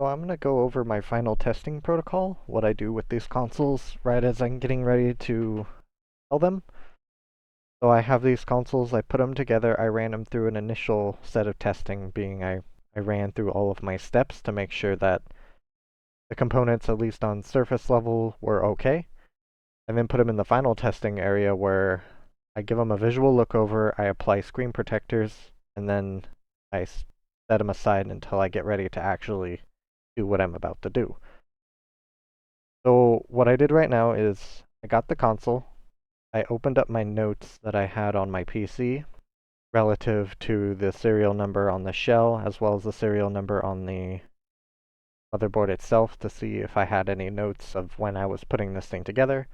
So I'm going to go over my final testing protocol, what I do with these consoles right as I'm getting ready to sell them. So I have these consoles, I put them together, I ran them through an initial set of testing, being I ran through all of my steps to make sure that the components, at least on surface level, were okay. And then put them in the final testing area where I give them a visual look over, I apply screen protectors, and then I set them aside until I get ready to actually do what I'm about to do. So what I did right now is I got the console, I opened up my notes that I had on my PC relative to the serial number on the shell as well as the serial number on the motherboard itself to see if I had any notes of when I was putting this thing together.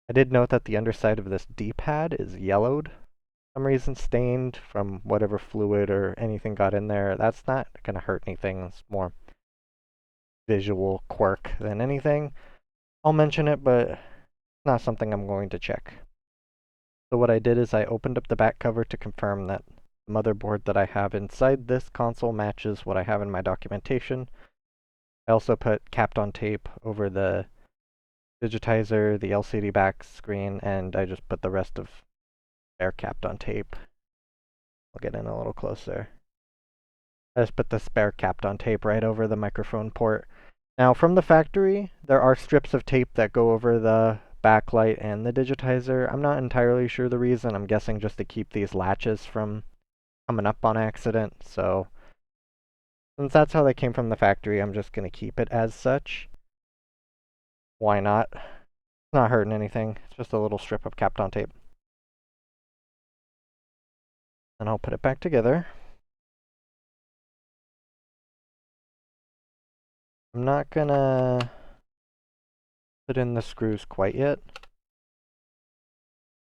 I did note that the underside of this D-pad is yellowed, for some reason stained from whatever fluid or anything got in there. That's not going to hurt anything, it's more visual quirk than anything. I'll mention it, but not something I'm going to check. So what I did is I opened up the back cover to confirm that the motherboard that I have inside this console matches what I have in my documentation. I also put Kapton tape over the digitizer, the LCD back screen, and I just put the rest of spare Kapton tape. I'll get in a little closer. I just put the spare Kapton tape right over the microphone port. Now from the factory, there are strips of tape that go over the backlight and the digitizer. I'm not entirely sure the reason. I'm guessing just to keep these latches from coming up on accident. So since that's how they came from the factory, I'm just going to keep it as such. Why not? It's not hurting anything. It's just a little strip of Kapton tape. And I'll put it back together. I'm not gonna put in the screws quite yet.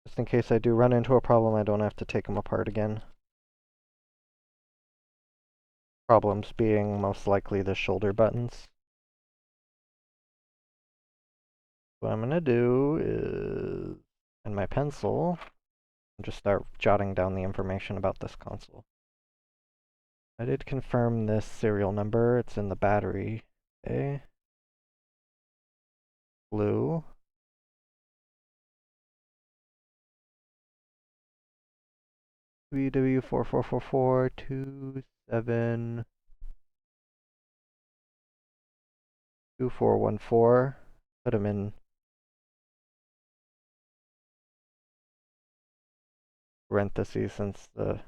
Just in case I do run into a problem, I don't have to take them apart again. Problems being most likely the shoulder buttons. What I'm gonna do is, in my pencil, just start jotting down the information about this console. I did confirm this serial number. It's in the battery. Okay. Blue. WW444272414. Put them in parentheses since the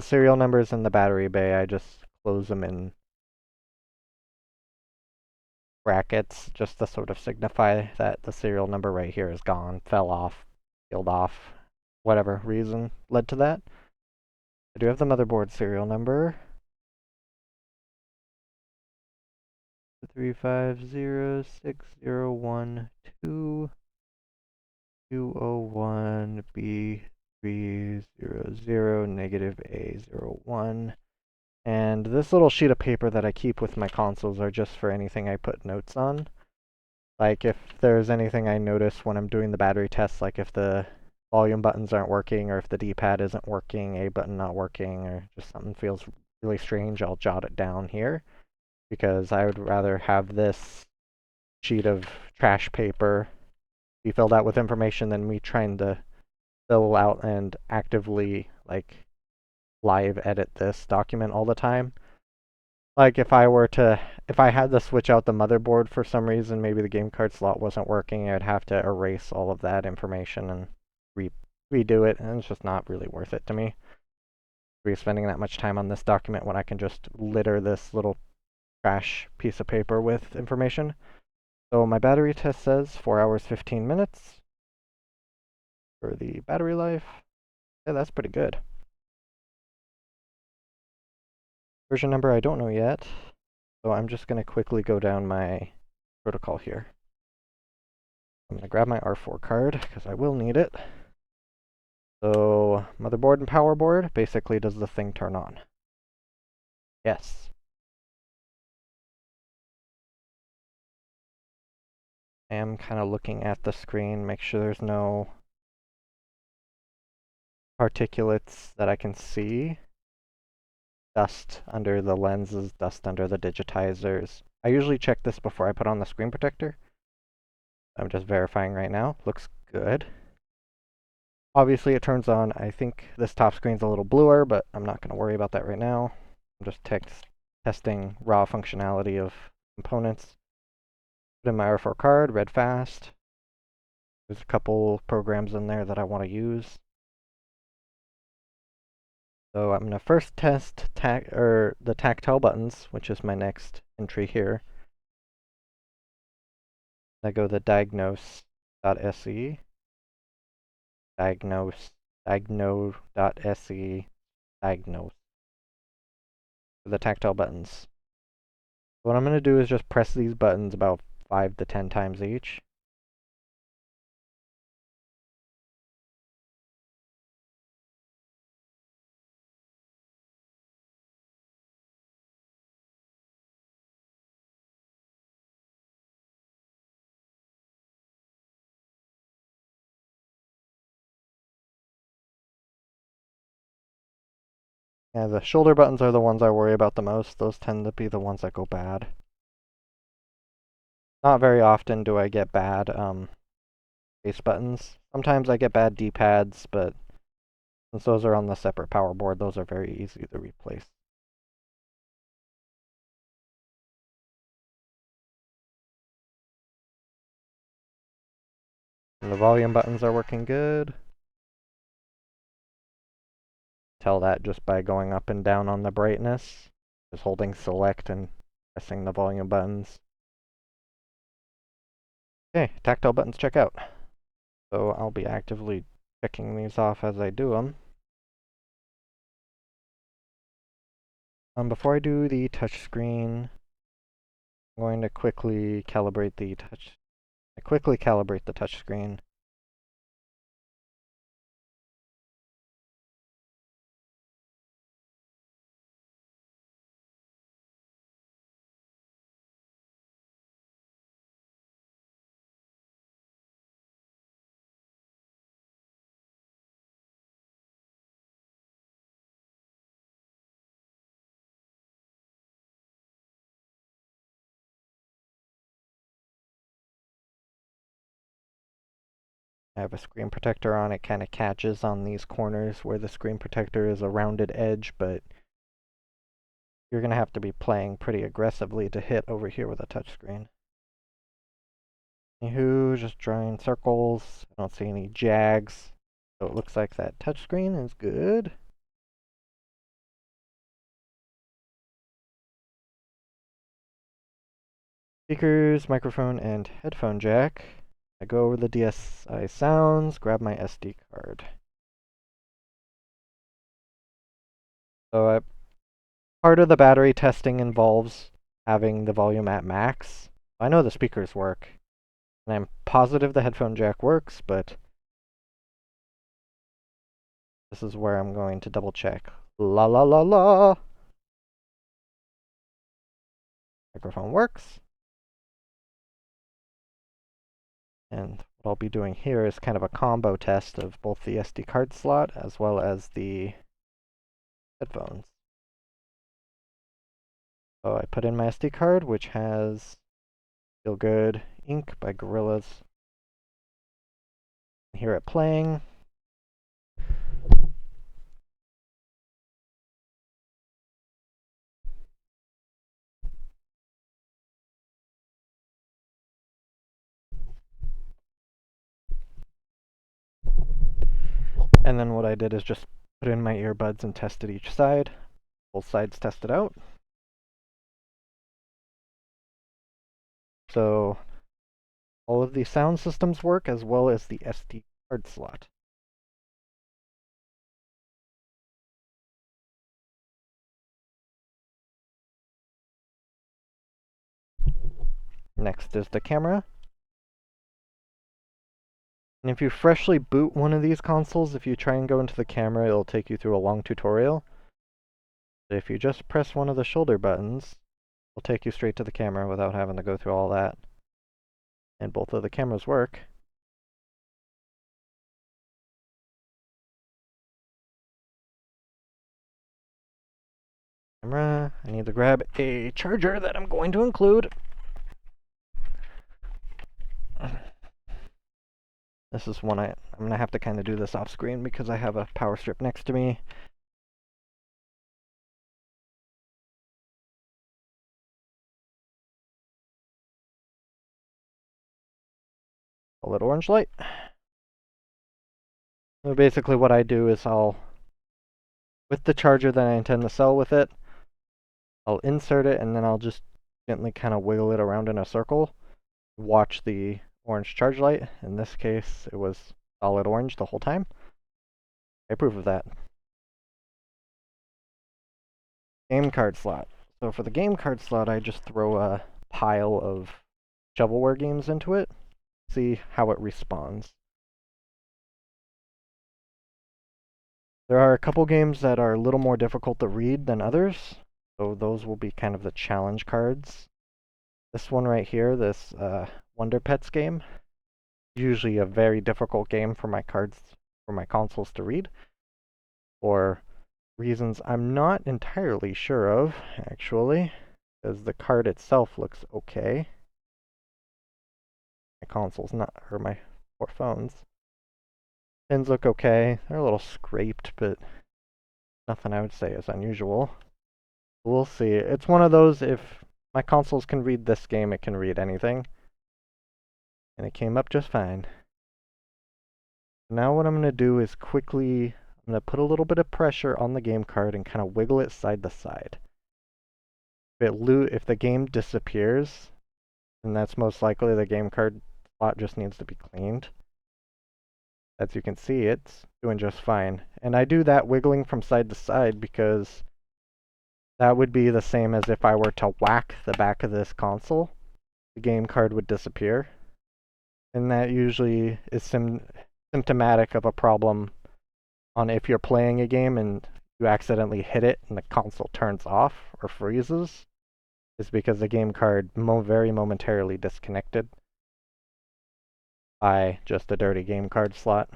serial number is in the battery bay. I just close them in brackets just to sort of signify that the serial number right here is gone, fell off, peeled off, whatever reason led to that. I do have the motherboard serial number. 350601201B300 negative A01. And this little sheet of paper that I keep with my consoles are just for anything I put notes on. Like if there's anything I notice when I'm doing the battery tests, like if the volume buttons aren't working or if the D-pad isn't working, A button not working, or just something feels really strange, I'll jot it down here because I would rather have this sheet of trash paper be filled out with information than me trying to fill out and actively like live edit this document all the time. Like if I had to switch out the motherboard for some reason, maybe the game card slot wasn't working, I'd have to erase all of that information and redo it, and it's just not really worth it to me. Be spending that much time on this document when I can just litter this little trash piece of paper with information. So my battery test says 4 hours 15 minutes for the battery life. Yeah, that's pretty good. Version number I don't know yet, so I'm just going to quickly go down my protocol here. I'm going to grab my R4 card because I will need it. So motherboard and power board, basically does the thing turn on? Yes. I am kind of looking at the screen, make sure there's no particulates that I can see dust under the lenses, dust under the digitizers. I usually check this before I put on the screen protector. I'm just verifying right now. Looks good. Obviously it turns on. I think this top screen's a little bluer, but I'm not going to worry about that right now. I'm just testing raw functionality of components. Put in my R4 card, read fast. There's a couple programs in there that I want to use. So I'm going to first test the tactile buttons, which is my next entry here. I go to diagnose.se, diagnose.se, diagnose for the tactile buttons. What I'm going to do is just press these buttons about 5 to 10 times each. Yeah, the shoulder buttons are the ones I worry about the most. Those tend to be the ones that go bad. Not very often do I get bad base buttons. Sometimes I get bad D-pads, but since those are on the separate power board, those are very easy to replace. And the volume buttons are working good. Tell that just by going up and down on the brightness. Just holding select and pressing the volume buttons. Okay, tactile buttons check out. So I'll be actively checking these off as I do them. Before I do the touchscreen, I'm going to quickly calibrate the touchscreen. I have a screen protector on. It kind of catches on these corners where the screen protector is a rounded edge, but you're going to have to be playing pretty aggressively to hit over here with a touchscreen. Anywho, just drawing circles. I don't see any jags. So it looks like that touchscreen is good. Speakers, microphone, and headphone jack. I go over the DSI sounds, grab my SD card. So part of the battery testing involves having the volume at max. I know the speakers work, and I'm positive the headphone jack works, but this is where I'm going to double check. La la la la! Microphone works. And what I'll be doing here is kind of a combo test of both the SD card slot as well as the headphones. So I put in my SD card, which has Feel Good Ink by Gorillaz. Hear it playing. And then what I did is just put in my earbuds and tested each side. Both sides tested out. So all of the sound systems work as well as the SD card slot. Next is the camera. And if you freshly boot one of these consoles, if you try and go into the camera, it'll take you through a long tutorial. But if you just press one of the shoulder buttons, it'll take you straight to the camera without having to go through all that. And both of the cameras work. camera. I need to grab a charger that I'm going to include. This is one I'm going to have to kind of do this off screen because I have a power strip next to me. Solid orange light. So basically what I do is with the charger that I intend to sell with it, I'll insert it and then I'll just gently kind of wiggle it around in a circle. Watch the orange charge light. In this case, it was solid orange the whole time. I approve of that. Game card slot. So for the game card slot, I just throw a pile of shovelware games into it, see how it responds. There are a couple games that are a little more difficult to read than others, so those will be kind of the challenge cards. This one right here, this Wonder Pets game, usually a very difficult game for my consoles to read, for reasons I'm not entirely sure of, actually, because the card itself looks okay. My console's not, or my four phones. Pins look okay. They're a little scraped, but nothing I would say is unusual. We'll see. It's one of those, if my consoles can read this game, it can read anything. And it came up just fine. Now what I'm going to do is I'm going to put a little bit of pressure on the game card and kind of wiggle it side to side. If the game disappears, then that's most likely the game card slot just needs to be cleaned. As you can see, it's doing just fine. And I do that wiggling from side to side because that would be the same as if I were to whack the back of this console. The game card would disappear. And that usually is symptomatic of a problem on if you're playing a game and you accidentally hit it and the console turns off or freezes. Is because the game card very momentarily disconnected by just a dirty game card slot.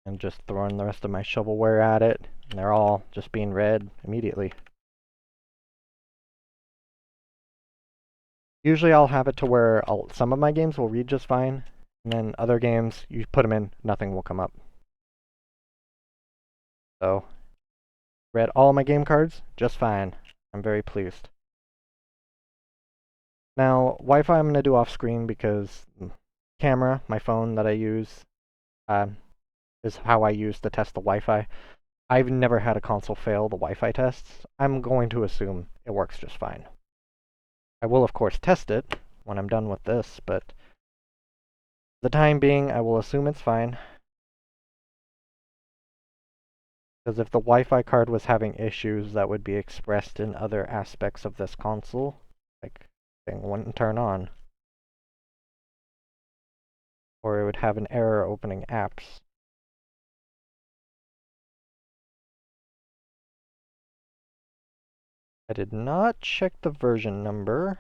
And just throwing the rest of my shovelware at it, and they're all just being read immediately. Usually I'll have it to where some of my games will read just fine, and then other games, you put them in, nothing will come up. So, read all my game cards just fine. I'm very pleased. Now, Wi-Fi I'm going to do off screen because camera, my phone that I use, is how I use to test the Wi-Fi. I've never had a console fail the Wi-Fi tests. I'm going to assume it works just fine. I will, of course, test it when I'm done with this, but for the time being, I will assume it's fine. Because if the Wi-Fi card was having issues, that would be expressed in other aspects of this console. Like, thing wouldn't turn on. Or it would have an error opening apps. I did not check the version number.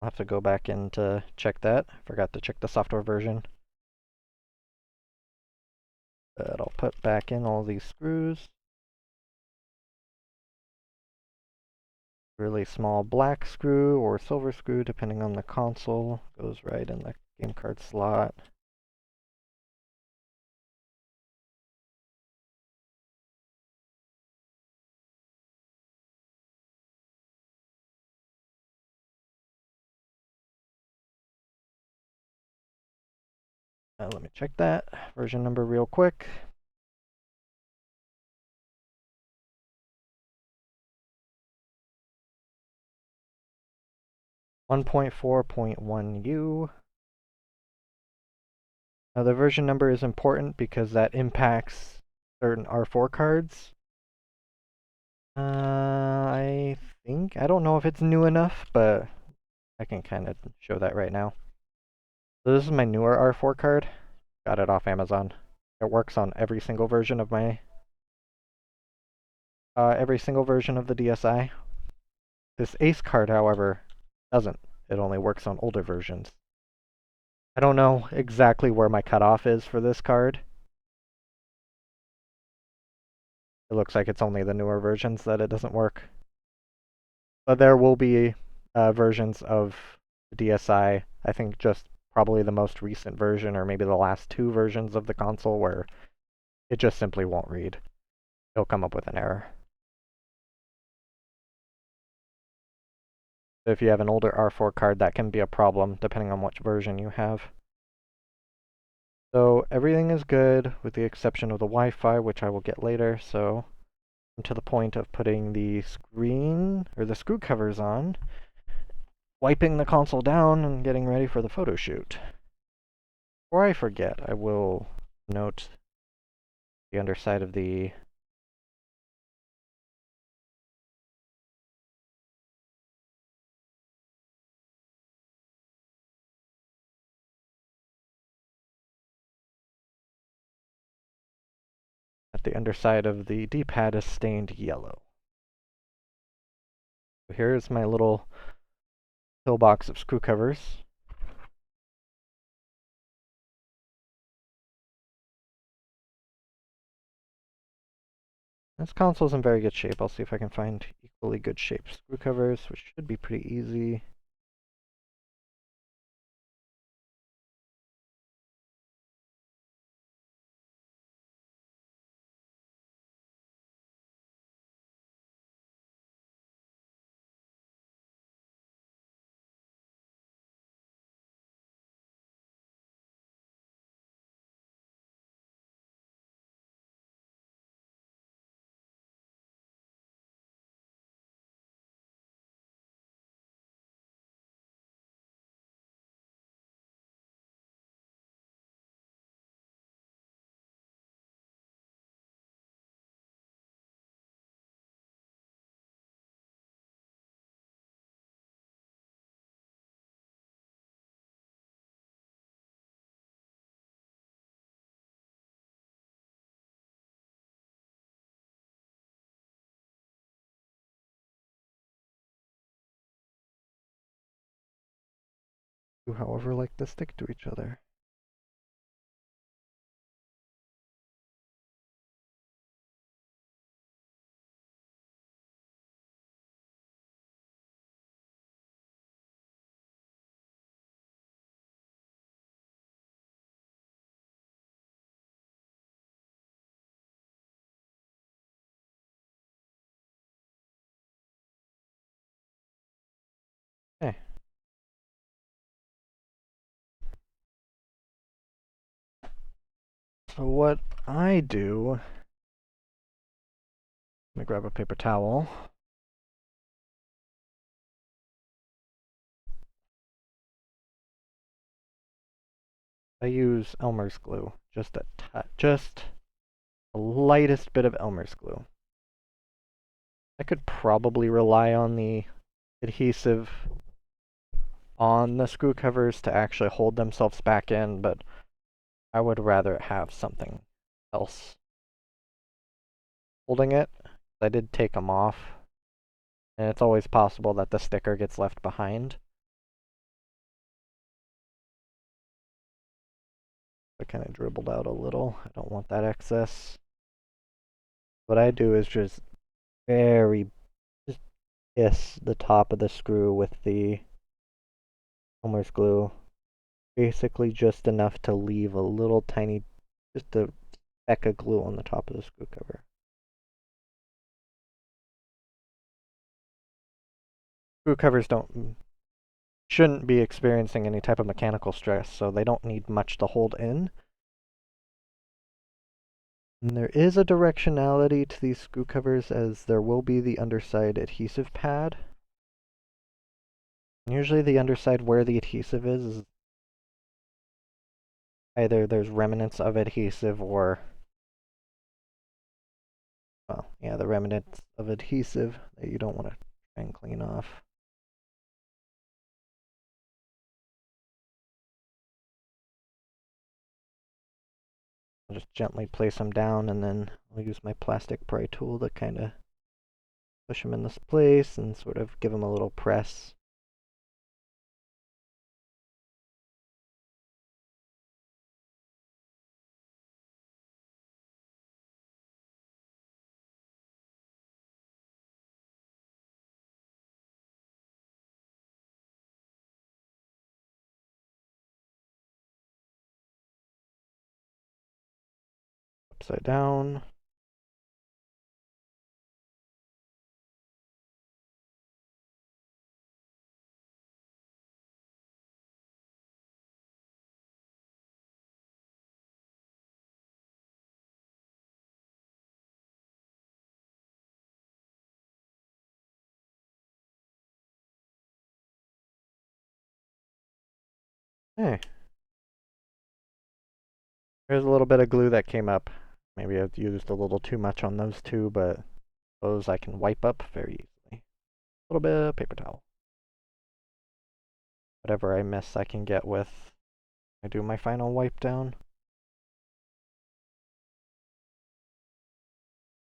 I'll have to go back in to check that. I forgot to check the software version. But I'll put back in all these screws. Really small black screw or silver screw, depending on the console. Goes right in the game card slot. Let me check that version number real quick. .4.1U. Now the version number is important because that impacts certain R4 cards. I don't know if it's new enough, but I can kind of show that right now. So this is my newer R4 card. Got it off Amazon. It works on every single version of the DSi. This Ace card, however, doesn't. It only works on older versions. I don't know exactly where my cutoff is for this card. it looks like it's only the newer versions that it doesn't work. But there will be versions of the DSi, I think just probably the most recent version or maybe the last two versions of the console where it just simply won't read. It'll come up with an error. So if you have an older R4 card, that can be a problem depending on which version you have. So everything is good with the exception of the Wi-Fi, which I will get later. So I'm to the point of putting the screen or the screw covers on, wiping the console down, and getting ready for the photo shoot. Before I forget, I will note the underside of the D-pad is stained yellow. So here's my little pillbox of screw covers. This console's in very good shape. I'll see if I can find equally good shaped screw covers, which should be pretty easy. However, like to stick to each other. Okay. So what I do, let me grab a paper towel. I use Elmer's glue, just the lightest bit of Elmer's glue. I could probably rely on the adhesive on the screw covers to actually hold themselves back in, but I would rather have something else holding it. I did take them off, and it's always possible that the sticker gets left behind. I kind of dribbled out a little. I don't want that excess. What I do is just kiss the top of the screw with the Elmer's glue. Basically just enough to leave a little tiny, just a speck of glue on the top of the screw cover. Screw covers shouldn't be experiencing any type of mechanical stress, so they don't need much to hold in. And there is a directionality to these screw covers, as there will be the underside adhesive pad. And usually the underside where the adhesive is either there's remnants of adhesive or, well, yeah, the remnants of adhesive that you don't want to try and clean off. I'll just gently place them down, and then I'll use my plastic pry tool to kind of push them in this place and sort of give them a little press. upside down. Hey, there's a little bit of glue that came up. Maybe I've used a little too much on those two, but those I can wipe up very easily. A little bit of paper towel. Whatever I miss, I can get with. I do my final wipe down.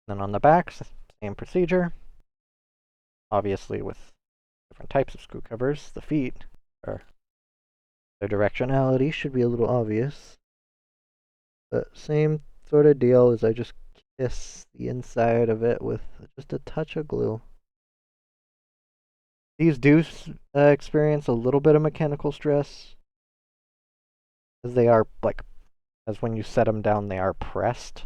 Then on the back, same procedure. Obviously with different types of screw covers, the feet are their directionality should be a little obvious. But same sort of deal as I just kiss the inside of it with just a touch of glue. These do experience a little bit of mechanical stress, as they are like, as when you set them down, they are pressed.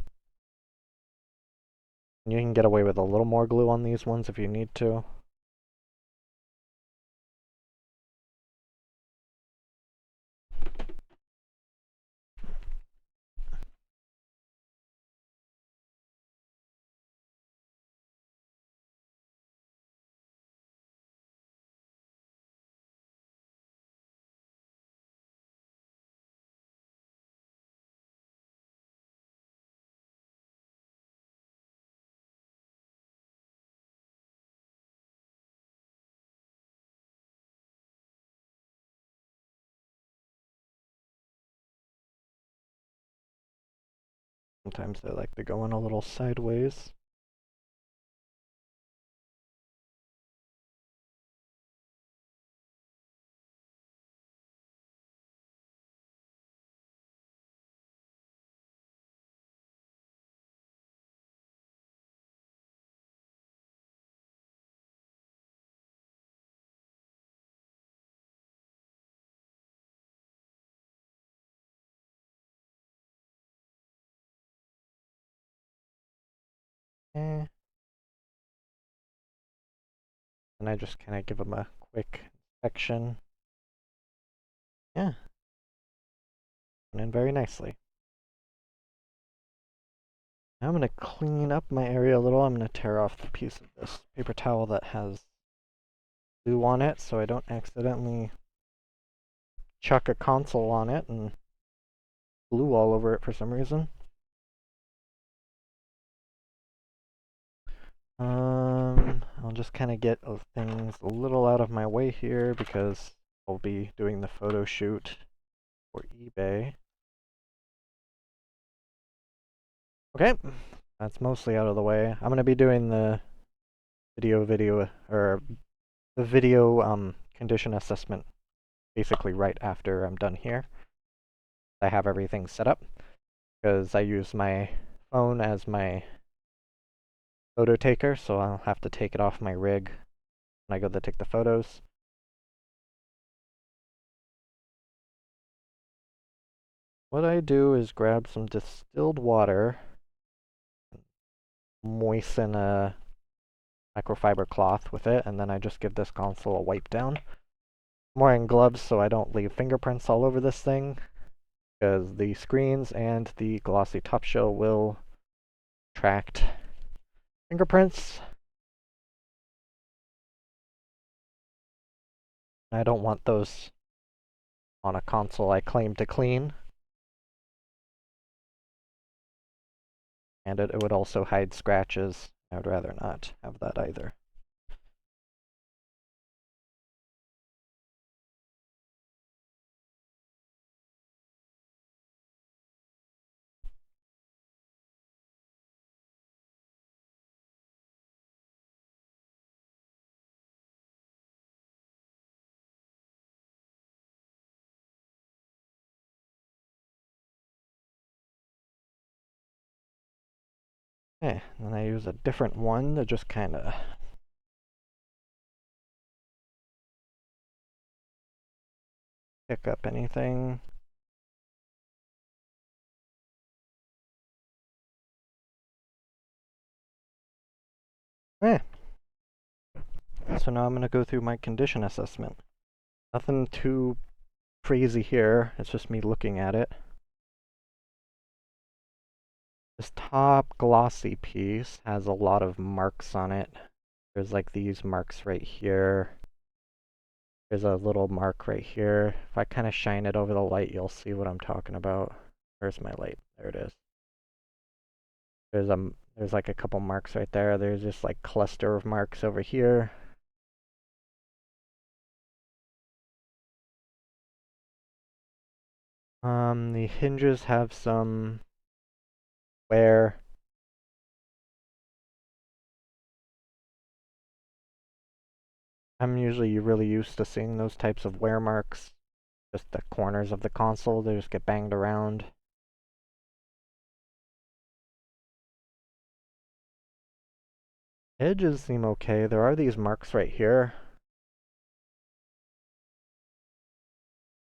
And you can get away with a little more glue on these ones if you need to. Sometimes they like to go in a little sideways. Eh. And I just kind of give them a quick inspection. Yeah, went in very nicely. Now I'm going to clean up my area a little. I'm going to tear off the piece of this paper towel that has glue on it so I don't accidentally chuck a console on it and glue all over it for some reason. I'll just kind of get things a little out of my way here because I'll be doing the photo shoot for eBay. Okay, that's mostly out of the way. I'm gonna be doing the or the video condition assessment basically right after I'm done here. I have everything set up because I use my phone as my photo taker, so I'll have to take it off my rig when I go to take the photos. What I do is grab some distilled water, moisten a microfiber cloth with it, and then I just give this console a wipe down. I'm wearing gloves so I don't leave fingerprints all over this thing, because the screens and the glossy top shell will attract fingerprints. I don't want those on a console I claim to clean. And it would also hide scratches. I would rather not have that either. Okay, then I use a different one to just kind of pick up anything. Eh. So now I'm going to go through my condition assessment. Nothing too crazy here, it's just me looking at it. This top glossy piece has a lot of marks on it. There's like these marks right here. There's a little mark right here. If I kind of shine it over the light, you'll see what I'm talking about. Where's my light? There it is. There's like a couple marks right there. There's just like cluster of marks over here. The hinges have some wear. I'm usually really used to seeing those types of wear marks. Just the corners of the console, they just get banged around. Edges seem okay. There are these marks right here.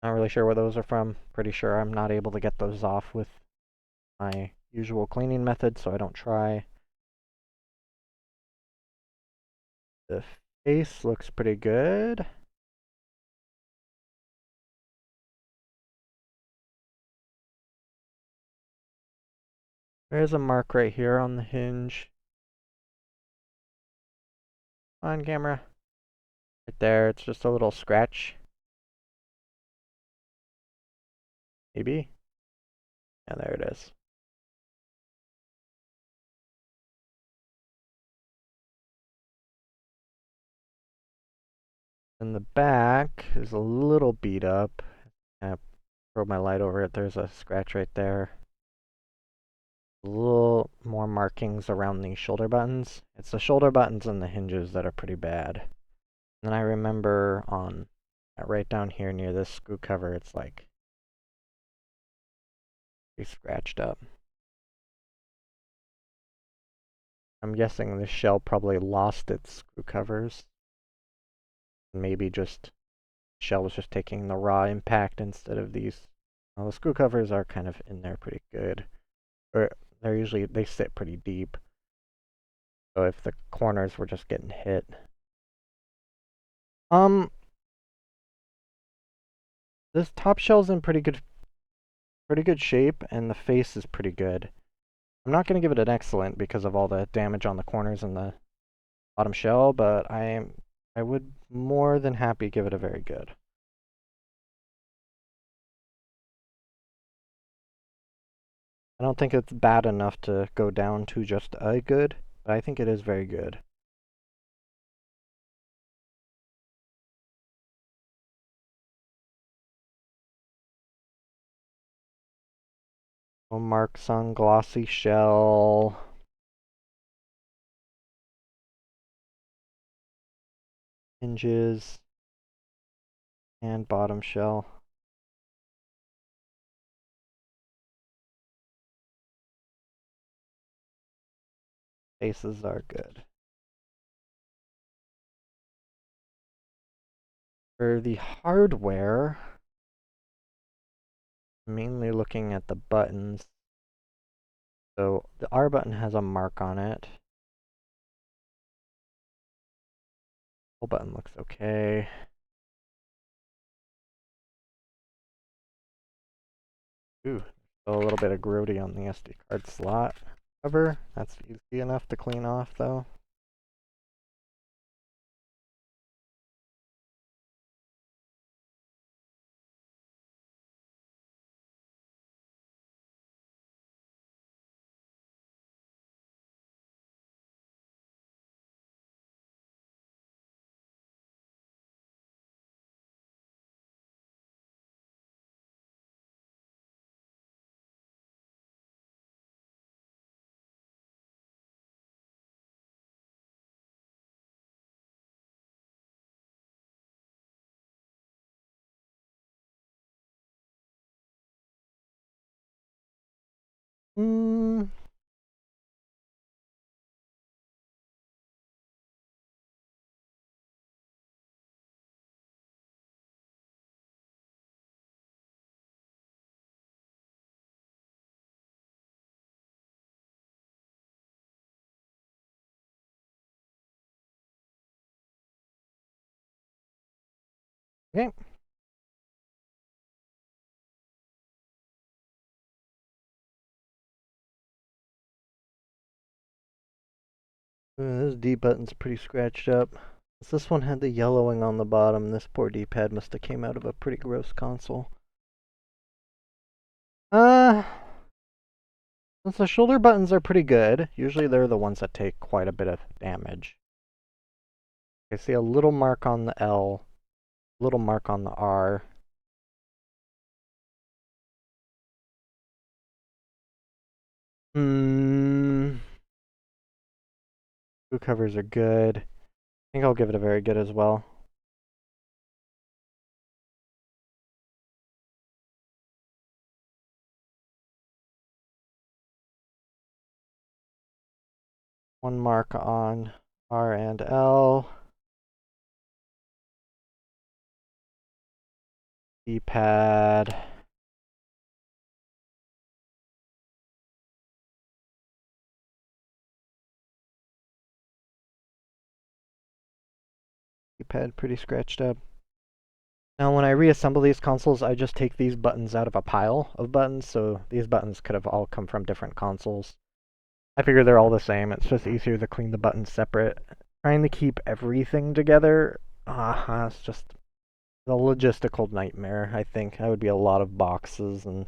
Not really sure where those are from. Pretty sure I'm not able to get those off with my usual cleaning method, so I don't try. The face looks pretty good. There's a mark right here on the hinge. On camera. Right there, it's just a little scratch. Maybe? Yeah, there it is. And the back is a little beat up. I throw my light over it, there's a scratch right there. A little more markings around the shoulder buttons. It's the shoulder buttons and the hinges that are pretty bad. And I remember on right down here near this screw cover, it's like pretty scratched up. I'm guessing this shell probably lost its screw covers. Maybe just shell was just taking the raw impact instead of these. Well, the screw covers are kind of in there pretty good. Or they sit pretty deep. So if the corners were just getting hit. This top shell's in pretty good shape, and the face is pretty good. I'm not going to give it an excellent because of all the damage on the corners and the bottom shell, but I would more than happy give it a very good. I don't think it's bad enough to go down to just a good, but I think it is very good. No marks on glossy shell. Hinges. And bottom shell. Faces are good. For the hardware, mainly looking at the buttons. So the R button has a mark on it. L button looks okay. Ooh, still a little bit of grody on the SD card slot cover. That's easy enough to clean off though. Hmm. Okay. This D button's pretty scratched up. This one had the yellowing on the bottom. This poor D-pad must have came out of a pretty gross console. Since the shoulder buttons are pretty good, usually they're the ones that take quite a bit of damage. I see a little mark on the L, little mark on the R. Screw covers are good. I think I'll give it a very good as well. One mark on R and L. D-pad. D-pad pretty scratched up. Now when I reassemble these consoles, I just take these buttons out of a pile of buttons, so these buttons could have all come from different consoles. I figure they're all the same, it's just easier to clean the buttons separate. Trying to keep everything together, it's just a logistical nightmare, I think. That would be a lot of boxes and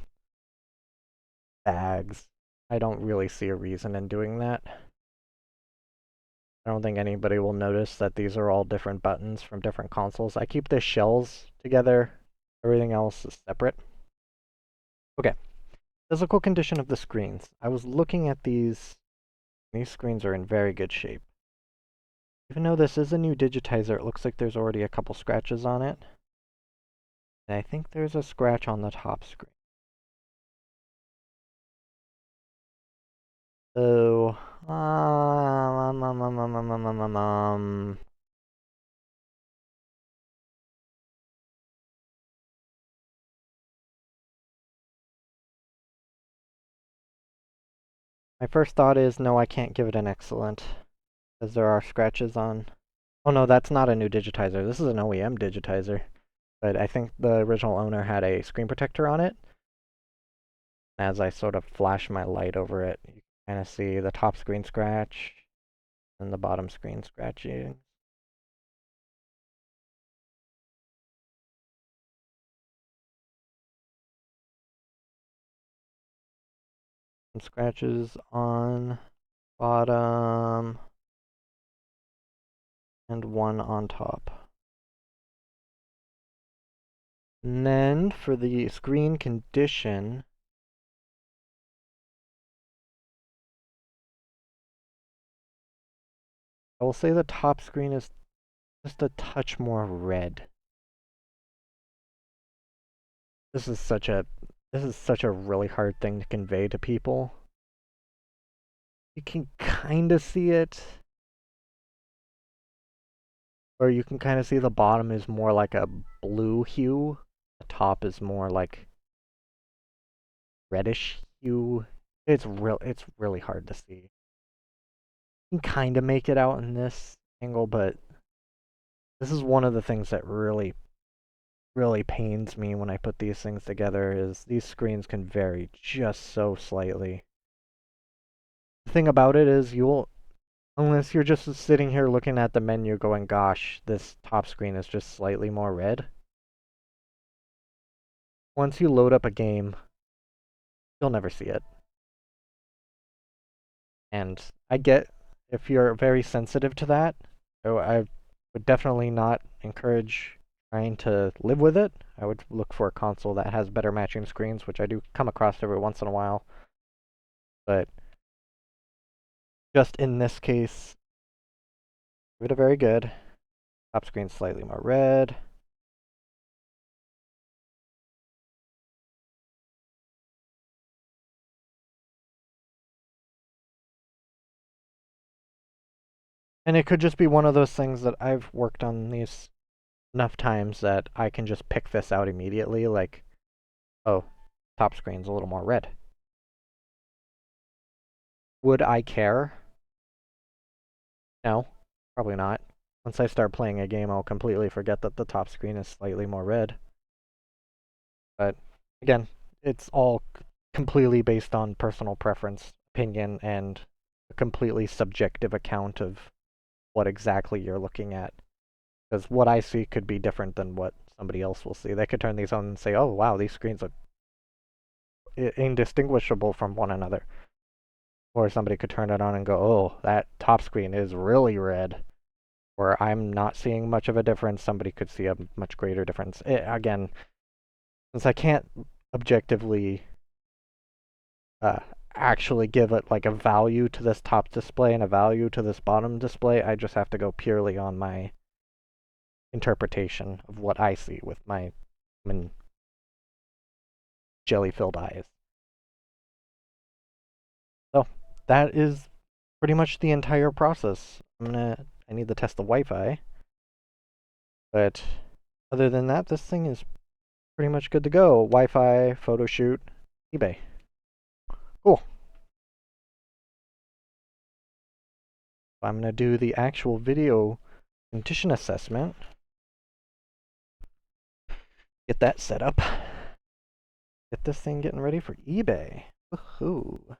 bags. I don't really see a reason in doing that. I don't think anybody will notice that these are all different buttons from different consoles. I keep the shells together. Everything else is separate. Okay. Physical condition of the screens. I was looking at these. These screens are in very good shape. Even though this is a new digitizer, it looks like there's already a couple scratches on it. And I think there's a scratch on the top screen. So, my first thought is no, I can't give it an excellent, because there are scratches on. Oh no, that's not a new digitizer. This is an OEM digitizer. But I think the original owner had a screen protector on it. As I sort of flash my light over it, you can kind of see the top screen scratch and the bottom screen scratching. Some scratches on bottom and one on top. And then for the screen condition, I will say the top screen is just a touch more red. This is such a really hard thing to convey to people. You can kind of see it, or you can kind of see the bottom is more like a blue hue. The top is more like reddish hue. It's really hard to see. You can kind of make it out in this angle, but this is one of the things that really pains me when I put these things together is these screens can vary just so slightly. The thing about it is unless you're just sitting here looking at the menu going, gosh, this top screen is just slightly more red. Once you load up a game, you'll never see it. And I get if you're very sensitive to that, so I would definitely not encourage trying to live with it. I would look for a console that has better matching screens, which I do come across every once in a while. But just in this case, give it a very good. Top screen slightly more red. And it could just be one of those things that I've worked on these enough times that I can just pick this out immediately, like, oh, top screen's a little more red. Would I care? No, probably not. once I start playing a game, I'll completely forget that the top screen is slightly more red. But again, it's all completely based on personal preference, opinion, and a completely subjective account of what exactly you're looking at. Because what I see could be different than what somebody else will see. They could turn these on and say, oh wow, these screens look indistinguishable from one another. Or somebody could turn it on and go, oh, that top screen is really red. Or I'm not seeing much of a difference. Somebody could see a much greater difference. Again, since I can't objectively actually give it like a value to this top display and a value to this bottom display, I just have to go purely on my interpretation of what I see with my jelly-filled eyes. So that is pretty much the entire process. I need to test the Wi-Fi, but other than that, this thing is pretty much good to go. Wi-Fi, photo shoot, eBay. Cool. I'm gonna do the actual video condition assessment. Get that set up. Get this thing getting ready for eBay. Woohoo.